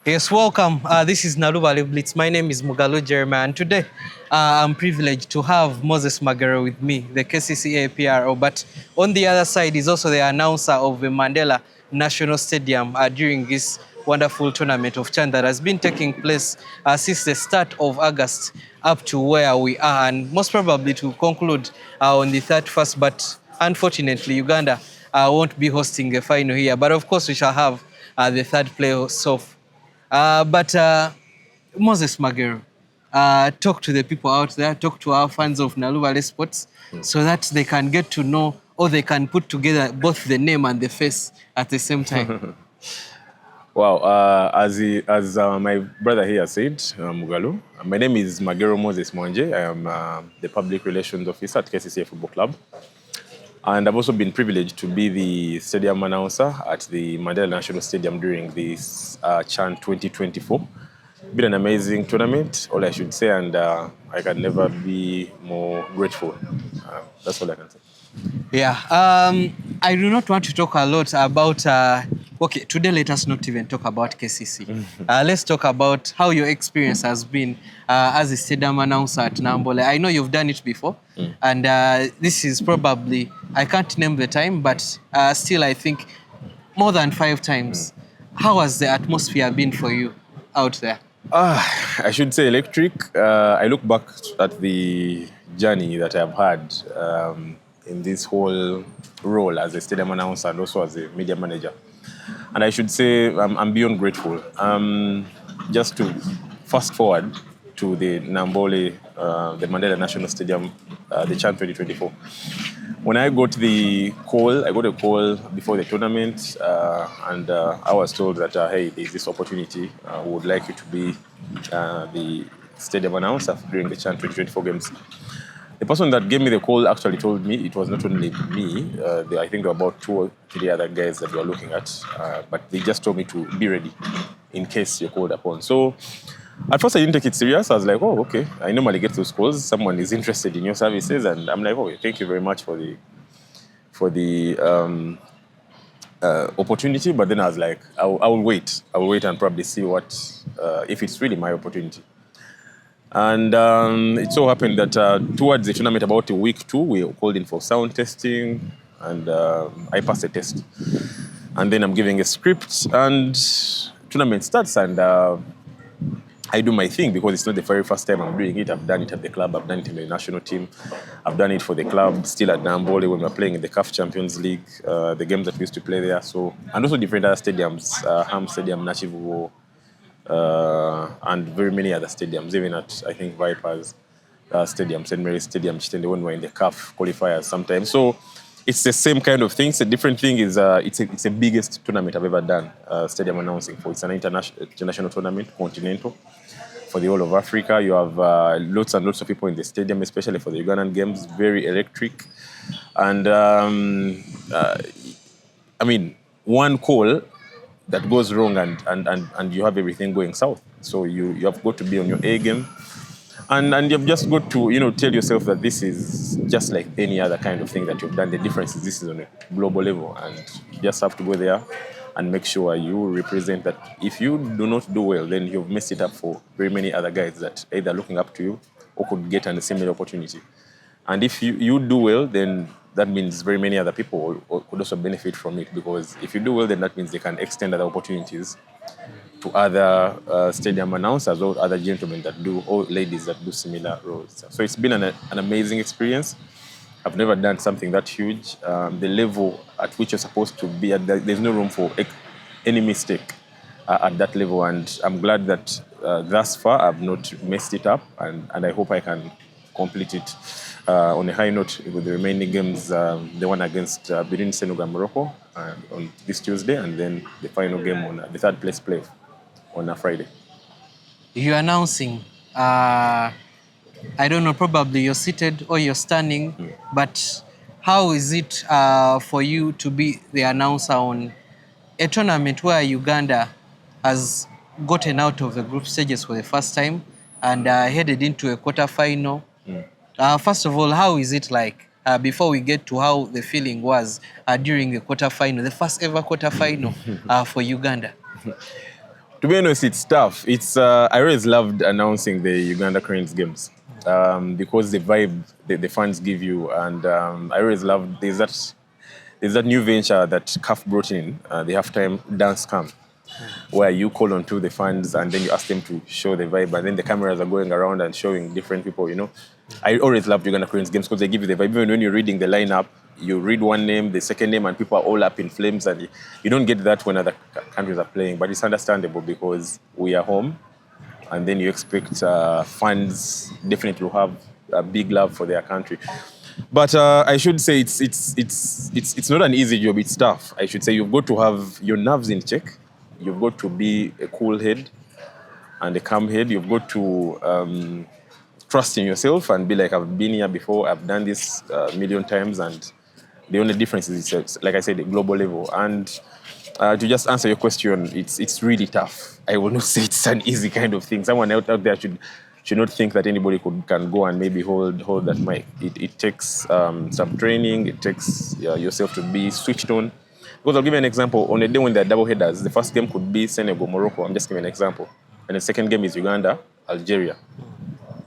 Yes, welcome. This is Namboole Blitz. My name is Mugalo Jeremiah, and today I'm privileged to have Moses Magero with me, the KCCA PRO. But on the other side is also the announcer of the Mandela National Stadium during this wonderful tournament of Chan that has been taking place since the start of August up to where we are, and most probably to conclude on the 31st. But unfortunately, Uganda won't be hosting the final here. But of course, we shall have the third playoff. But Moses Magero, talk to the people out there, talk to our fans of Namboole Sports, so that they can get to know or they can put together both the name and the face at the same time. Wow, as my brother here said, Mugalo, my name is Magero Moses Mwanje. I am the Public Relations Officer at KCCA Football Club. And I've also been privileged to be the stadium announcer at the Mandela National Stadium during this CHAN 2024. Been an amazing tournament, all I should say, and I can never be more grateful. That's all I can say. Yeah, I do not want to talk a lot about. Okay, today let us not even talk about KCC. Let's talk about how your experience has been as a stadium announcer at Namboole. I know you've done it before, and this is probably, I can't name the time, but still I think more than 5 times. How has the atmosphere been for you out there? I should say electric. I look back at the journey that I've had in this whole role as a stadium announcer and also as a media manager. And I should say I'm beyond grateful. Just to fast forward to the Namboole, the Mandela National Stadium, the CHAN 2024. When I got a call before the tournament, and I was told that, hey, there's this opportunity. We would like you to be the stadium announcer during the CHAN 2024 games. The person that gave me the call actually told me it was not only me. I think there were about 2 or 3 other guys that we were looking at, but they just told me to be ready in case you're called upon. So at first I didn't take it serious. I was like, oh, okay. I normally get those calls. Someone is interested in your services, and I'm like, oh, thank you very much for the opportunity. But then I was like, I will wait. I will wait and probably see what if it's really my opportunity. And it so happened that towards the tournament, about a week 2, we were called in for sound testing, and I passed the test. And then I'm giving a script, and tournament starts, and I do my thing because it's not the very first time I'm doing it. I've done it at the club, I've done it in the national team, I've done it for the club, still at Namboole when we were playing in the CAF Champions League, the games that we used to play there. So, and also different other stadiums, Ham Stadium, Nachivuo, and very many other stadiums, even at, I think, Vipers Stadium, St. Mary's Stadium, Chitende, when we're in the CAF qualifiers sometimes. So it's the same kind of thing. It's a different thing is it's the biggest tournament I've ever done, stadium announcing for. It's an international tournament, continental, for the whole of Africa. You have lots and lots of people in the stadium, especially for the Ugandan games, very electric. And I mean, one call that goes wrong and you have everything going south. So you have got to be on your A game. And you've just got to, tell yourself that this is just like any other kind of thing that you've done. The difference is this is on a global level, and you just have to go there and make sure you represent that. If you do not do well, then you've messed it up for very many other guys that either looking up to you or could get a similar opportunity. And if you do well, then that means very many other people could also benefit from it, because if you do well, then that means they can extend other opportunities to other stadium announcers or other gentlemen that do, or ladies that do similar roles. So it's been an amazing experience. I've never done something that huge. The level at which you're supposed to be at, there's no room for any mistake at that level. And I'm glad that thus far I've not messed it up, and I hope I can complete it on a high note with the remaining games, the one against between Senegal and Morocco on this Tuesday, and then the final game on the third place play on a Friday. You're announcing, I don't know, probably you're seated or you're standing, but how is it for you to be the announcer on a tournament where Uganda has gotten out of the group stages for the first time and headed into a quarter-final? First of all, how is it like, before we get to how the feeling was during the quarter-final, the first ever quarter-final for Uganda? To be honest, it's tough. I always loved announcing the Uganda Cranes games because the vibe the fans give you, and I always loved there's that new venture that CAF brought in, the halftime dance cam, where you call on to the fans and then you ask them to show the vibe, and then the cameras are going around and showing different people, you know. I always loved Uganda Cranes games because they give you the vibe. Even when you're reading the lineup, you read one name, the second name, and people are all up in flames, and you don't get that when other countries are playing. But it's understandable because we are home, and then you expect fans definitely to have a big love for their country. But I should say it's not an easy job. It's tough. I should say you've got to have your nerves in check. You've got to be a cool head and a calm head. You've got to trust in yourself and be like, I've been here before. I've done this a million times, and the only difference is, it's, like I said, the global level. And to just answer your question, it's really tough. I will not say it's an easy kind of thing. Someone out there should not think that anybody can go and maybe hold that mic. It takes some training. It takes yourself to be switched on. Because I'll give you an example. On a day when they're double headers, the first game could be Senegal, Morocco. I'm just giving an example. And the second game is Uganda, Algeria.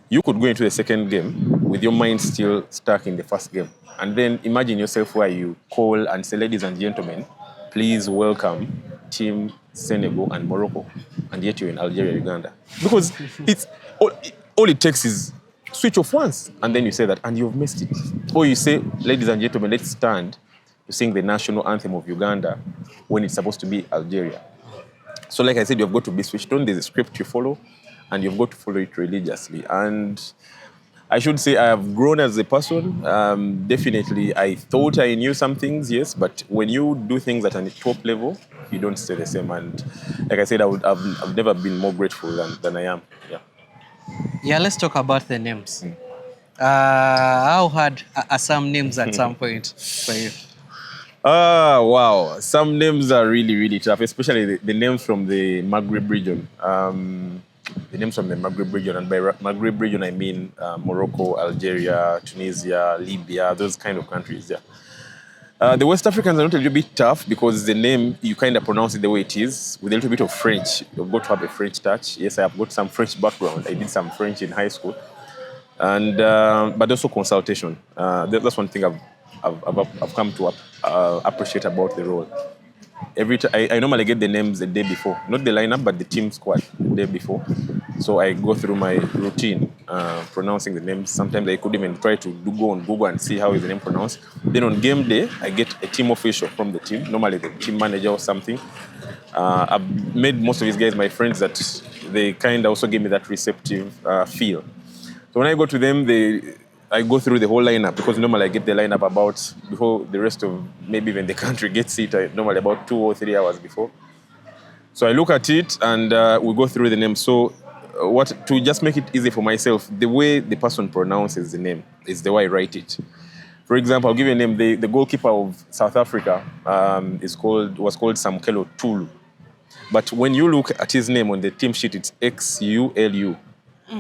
You could go into the second game with your mind still stuck in the first game. And then imagine yourself where you call and say, ladies and gentlemen, please welcome Team Senegal and Morocco. And yet you're in Algeria, Uganda. Because it's all it takes is switch off once. And then you say that, and you've missed it. Or you say, ladies and gentlemen, let's stand to sing the national anthem of Uganda when it's supposed to be Algeria. So like I said, you've got to be switched on. There's a script you follow, and you've got to follow it religiously. And I should say I have grown as a person. Definitely, I thought I knew some things, yes, but when you do things at a top level, you don't stay the same. And like I said, I've never been more grateful than I am. Yeah. Yeah, let's talk about the names. How hard are some names at some point for you? Wow. Some names are really, really tough, especially the names from the Maghreb region. The names from the Maghreb region, and by Maghreb region, I mean Morocco, Algeria, Tunisia, Libya, those kind of countries, yeah. The West Africans are not a little bit tough because the name, you kind of pronounce it the way it is, with a little bit of French. You've got to have a French touch. Yes, I have got some French background. I did some French in high school. And but also consultation. That's one thing I've come to appreciate about the role. I normally get the names the day before, not the lineup, but the team squad the day before. So I go through my routine, pronouncing the names. Sometimes I could even try to go on Google and see how is the name pronounced. Then on game day, I get a team official from the team, normally the team manager or something. I've made most of these guys my friends that they kind of also give me that receptive feel. So when I go to them, I go through the whole lineup because normally I get the lineup about before the rest of maybe even the country gets it. Normally about 2 or 3 hours before. So I look at it and we go through the name. So to just make it easy for myself, the way the person pronounces the name is the way I write it. For example, I'll give you a name. The goalkeeper of South Africa was called Samkelo Tulu. But when you look at his name on the team sheet, it's Xulu.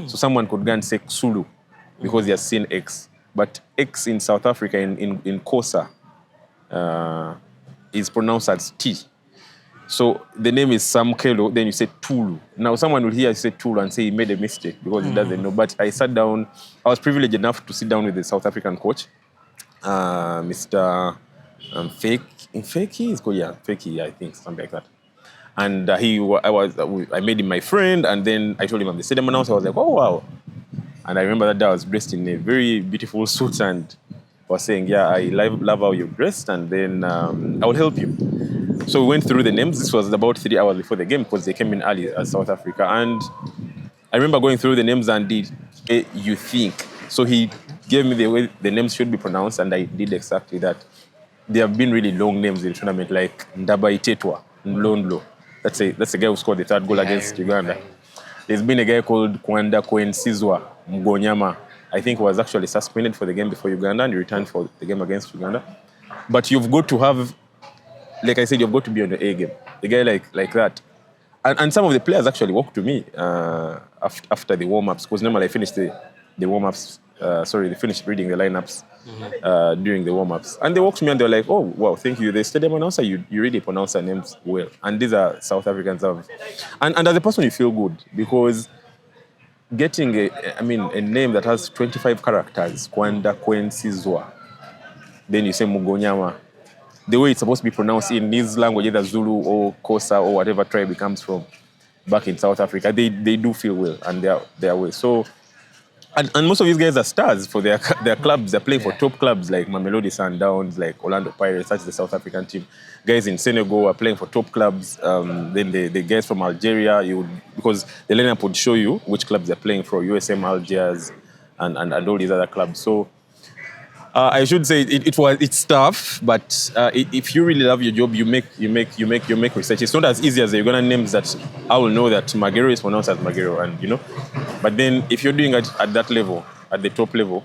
So someone could go and say Xulu because he has seen X. But X in South Africa, in Xhosa, is pronounced as T. So the name is Samkelo, then you say Tulu. Now someone will hear you say Tulu and say he made a mistake because he doesn't know. But I sat down, I was privileged enough to sit down with the South African coach, Mr. Feki is called, yeah, Feki, I think, something like that. And I made him my friend, and then I told him I'm the stadium announcer. I was like, oh wow. And I remember that day I was dressed in a very beautiful suit and was saying, yeah, I love how you're dressed, and then I will help you. So we went through the names. This was about 3 hours before the game because they came in early as South Africa. And I remember going through the names and did you think. So he gave me the way the names should be pronounced, and I did exactly that. There have been really long names in the tournament, like Ndaba Itetwa, Nlondlo. That's a guy who scored the third goal against Uganda. There's been a guy called Kwanda Kwensizwa Mgonyama. I think was actually suspended for the game before Uganda and he returned for the game against Uganda. But you've got to have, like I said, you've got to be on the A game. A guy like that. And some of the players actually walked to me after the warm-ups, because normally I finish the warm-ups they finished reading the lineups during the warm-ups. And they walked to me and they were like, oh, wow, thank you. The stadium announcer, you really pronounce our names well. And these are South Africans. And as a person, you feel good because getting a name that has 25 characters, Kwanda, Kwen, Sizwa, then you say Mugonyama, the way it's supposed to be pronounced in this language, either Zulu or Xhosa or whatever tribe it comes from back in South Africa, they do feel well and they are well. So, and most of these guys are stars for their clubs. They're playing for top clubs like Mamelodi Sundowns, like Orlando Pirates, that's the South African team. Guys in Senegal are playing for top clubs. Then the guys from Algeria, because the lineup would show you which clubs they're playing for, USM Algiers and all these other clubs. So I should say it's tough, but if you really love your job, you make research. It's not as easy as you're gonna names that I will know that Magero is pronounced as Magero, and you know. But then if you're doing it at that level, at the top level,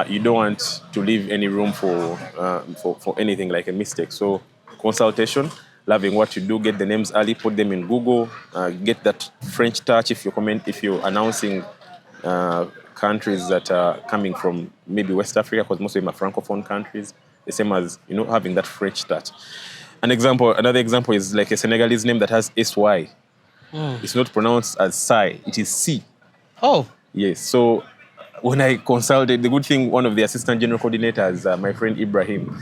you don't want to leave any room for anything like a mistake. So consultation, loving what you do, get the names early, put them in Google, get that French touch if you're announcing countries that are coming from maybe West Africa, because most of them are francophone countries, the same as, you know, having that French touch. Another example is like a Senegalese name that has SY. It's not pronounced as Sai, it is C. Oh. Yes, so when I consulted, the good thing, one of the assistant general coordinators, my friend Ibrahim,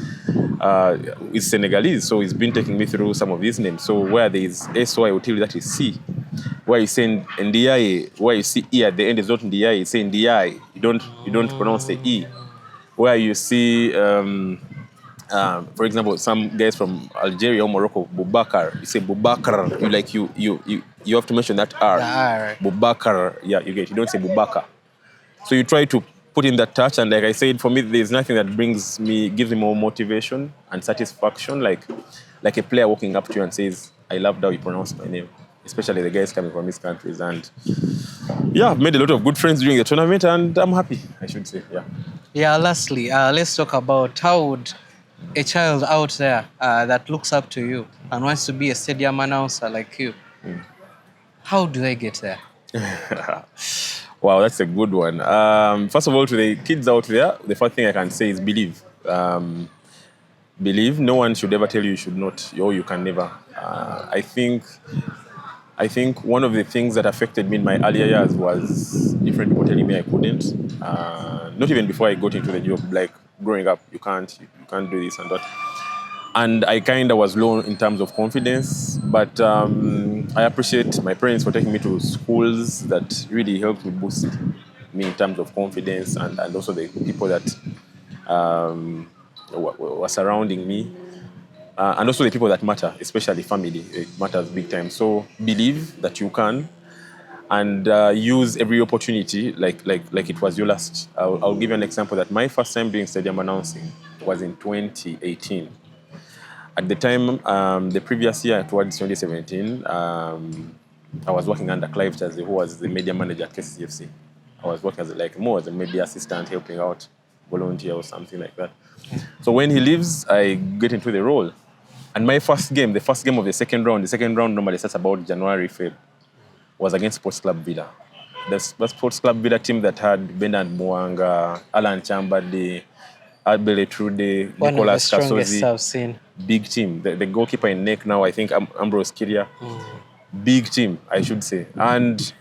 is Senegalese, so he's been taking me through some of these names. So where there is SY, I will tell you that is C. Where you say Ndiaye, where you see E at the end is not Ndiaye, you say Ndiaye. You don't pronounce the E. Where you see, for example, some guys from Algeria or Morocco, Boubacar, you say Boubacar. You have to mention that R. R. Boubacar, yeah, you get. You don't say Boubacar. So you try to put in that touch, and like I said, for me, there's nothing that gives me more motivation and satisfaction, like a player walking up to you and says, "I loved how you pronounce my name." Especially the guys coming from these countries. And yeah, I've made a lot of good friends during the tournament, and I'm happy, I should say. Yeah. Yeah, lastly, let's talk about how would a child out there that looks up to you and wants to be a stadium announcer like you, how do they get there? Wow, that's a good one. First of all, to the kids out there, the first thing I can say is believe. Believe. No one should ever tell you should not, or you can never. I think one of the things that affected me in my earlier years was different people telling me I couldn't. Not even before I got into the job, like growing up, you can't do this and that. And I kind of was low in terms of confidence, but I appreciate my parents for taking me to schools that really helped me boost me in terms of confidence, and also the people that were surrounding me. And also the people that matter, especially family, it matters big time. So believe that you can, and use every opportunity like it was your last. I'll give you an example that my first time doing stadium announcing was in 2018. At the time, the previous year, towards 2017, I was working under Clive Chazi, who was the media manager at KCFC. I was working as a media assistant, helping out, volunteer or something like that. So when he leaves, I get into the role. And my first game, the first game of the second round normally starts about January, Feb, was against Sports Club Villa. The Sports Club Villa team that had Bernard Mwanga, Alan Chambadi, Abele Trude, Nicolas Kasozi. I've seen. Big team. The goalkeeper in neck now, I think Ambrose Kiria. Big team, I should say. And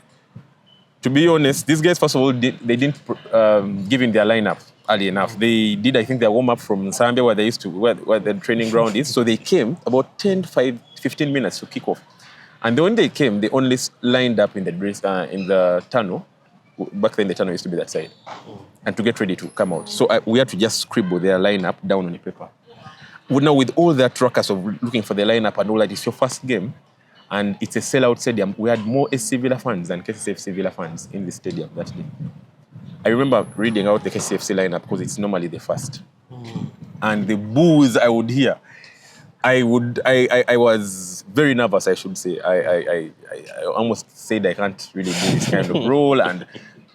to be honest, these guys, first of all, they didn't give in their lineup early enough. They did, I think, their warm-up from Zambia, where the training ground is. So they came about 15 minutes to kick off. And when they came, they only lined up in the tunnel. Back then, the tunnel used to be that side. And to get ready to come out. So we had to just scribble their lineup down on the paper. Now, with all that ruckus of looking for the lineup and all that, it's your first game. And it's a sellout stadium. We had more SC Villa fans than KCFC Villa fans in the stadium that day. I remember reading out the KCFC lineup because it's normally the first. And the boos I would hear, I was very nervous, I should say. I almost said I can't really do this kind of role, and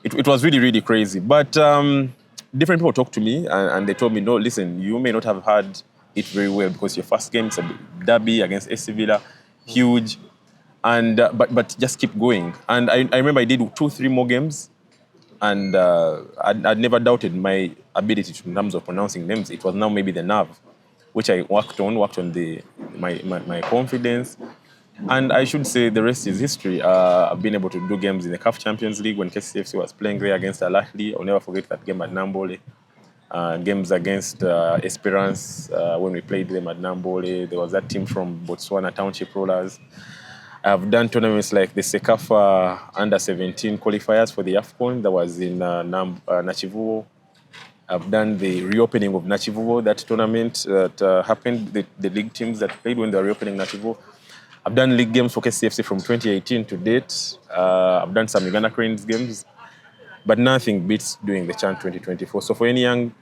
it was really, really crazy. But different people talked to me and they told me, no, listen, you may not have had it very well because your first game is a derby against SC Villa, huge, and but just keep going. And I remember I did 2-3 more games. And I'd never doubted my ability in terms of pronouncing names. It was now maybe the nerve, which I worked on my confidence. And I should say the rest is history. I've been able to do games in the CAF Champions League when KCFC was playing there against Al Ahly. I'll never forget that game at Namboole. Games against Esperance when we played them at Namboole. There was that team from Botswana Township Rollers. I've done tournaments like the Sekafa Under-17 qualifiers for the AFCON that was in Nachivuo. I've done the reopening of Nachivuo, that tournament that happened, the league teams that played when they were reopening Nachivuo. I've done league games for KCFC from 2018 to date. I've done some Uganda Cranes games, but nothing beats doing the Chan 2024. So for any young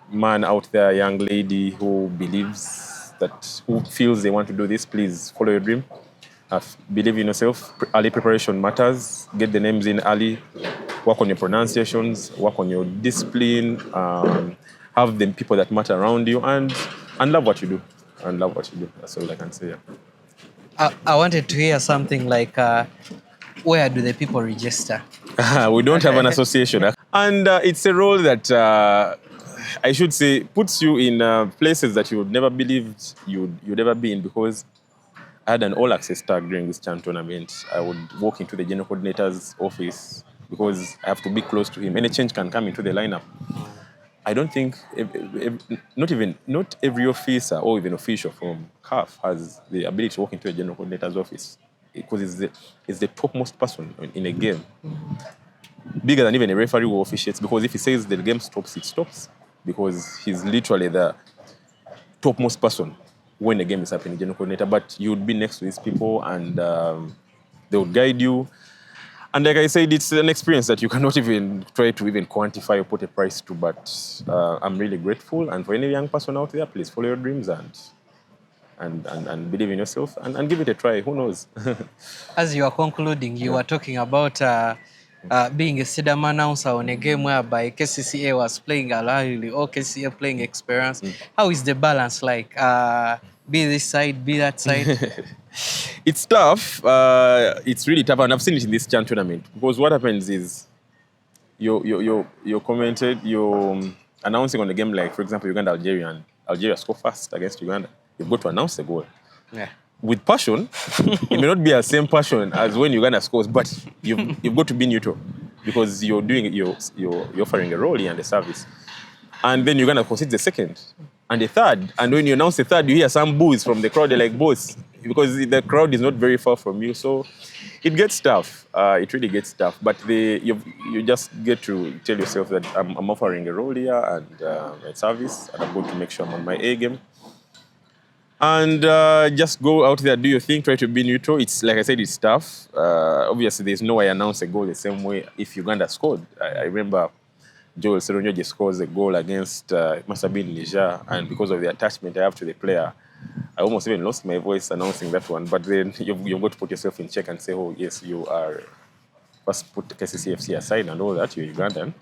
man out there, young lady who believes that, who feels they want to do this, please follow your dream. Believe in yourself. Early preparation matters. Get the names in early. Work on your pronunciations. Work on your discipline. Have the people that matter around you, and love what you do. And love what you do. That's all I can say. Yeah. I wanted to hear something like, where do the people register? We don't have an association. And it's a role that, I should say, puts you in places that you would never believed you'd ever be in, because I had an all-access tag during this Chan tournament. I would walk into the general coordinator's office because I have to be close to him. Any change can come into the lineup. I don't think, not every officer or even official from CAF has the ability to walk into a general coordinator's office, because it's the topmost person in a game. Bigger than even a referee who officiates, because if he says the game stops, it stops, because he's literally the topmost person when the game is happening, general coordinator. But you would be next to these people, and they would guide you. And like I said, it's an experience that you cannot even try to even quantify or put a price to. But I'm really grateful. And for any young person out there, please follow your dreams and believe in yourself, and give it a try. Who knows? As you are concluding, you were talking about being a stadium announcer on a game whereby KCCA was playing Al Ahly or KCCA playing Experience. How is the balance like? Be this side, be that side? It's tough. It's really tough, and I've seen it in this Chan tournament, because what happens is you're commented, you're announcing on the game, like for example Uganda Algeria, and Algeria score first against Uganda. You've got to announce the goal. Yeah. With passion. It may not be the same passion as when Uganda scores, but you've got to be neutral, because you're doing it, you're offering a role here and a service. And then Uganda concedes the second and the third. And when you announce the third, you hear some boos from the crowd. They're like, boss, because the crowd is not very far from you. So it gets tough. It really gets tough. But you just get to tell yourself that I'm offering a role here and a service, and I'm going to make sure I'm on my A game. And just go out there, do your thing, try to be neutral. It's like I said, it's tough. Obviously, there's no way I announce a goal the same way if Uganda scored. I remember Joel Seronyoje scores a goal against, it must have been Niger, and because of the attachment I have to the player, I almost even lost my voice announcing that one. But then you've got to put yourself in check and say, oh, yes, you are, first put KCCFC aside and all that, you're Ugandan,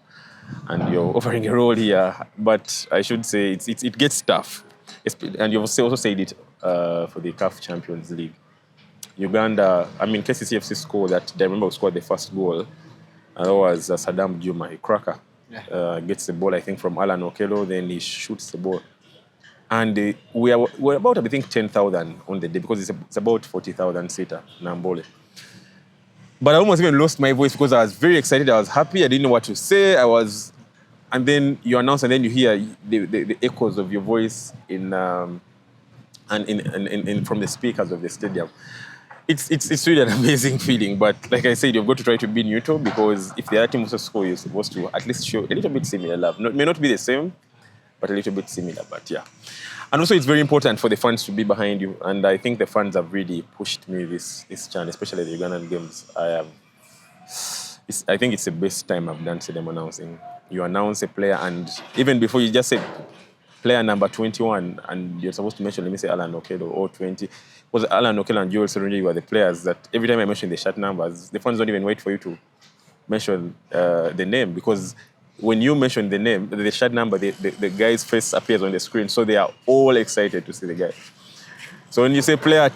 and you're offering a role here. But I should say it gets tough. And you've also said it for the CAF Champions League. Uganda, KCCFC scored that. I remember we scored the first goal. And that was Saddam Juma, a cracker. Yeah. Gets the ball, I think, from Alan Okello. Then he shoots the ball. And we're about, I think, 10,000 on the day, because it's about 40,000 seater, Namboole. But I almost even lost my voice because I was very excited. I was happy. I didn't know what to say. And then you announce, and then you hear the echoes of your voice from the speakers of the stadium. It's really an amazing feeling. But like I said, you've got to try to be neutral, because if the other team also score, you're supposed to at least show a little bit similar love. May not be the same, but a little bit similar. But yeah. And also, it's very important for the fans to be behind you. And I think the fans have really pushed me this chance, especially the Ugandan games. I think it's the best time I've done stadium announcing. You announce a player, and even before you just say player number 21, and you're supposed to mention, let me say Alan Okello or 20. Because Alan Okello and Joel Seronyoje were the players that every time I mention the shirt numbers, the fans don't even wait for you to mention the name, because when you mention the name, the shirt number, the guy's face appears on the screen, so they are all excited to see the guy. So when you say player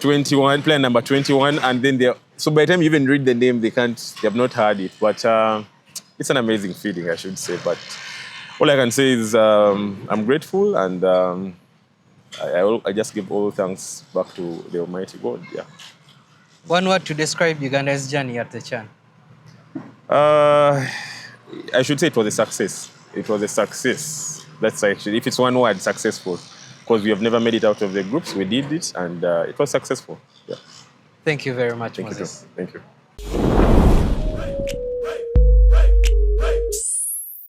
number 21, and then so by the time you even read the name, they have not heard it. But it's an amazing feeling, I should say. But all I can say is I'm grateful, and I just give all thanks back to the Almighty God. Yeah. One word to describe Uganda's journey at the Chan. I should say it was a success. It was a success. That's actually, if it's one word, successful. Because we have never made it out of the groups. We did it, and it was successful. Yeah. Thank you very much, Thank you, Moses. too. Thank you.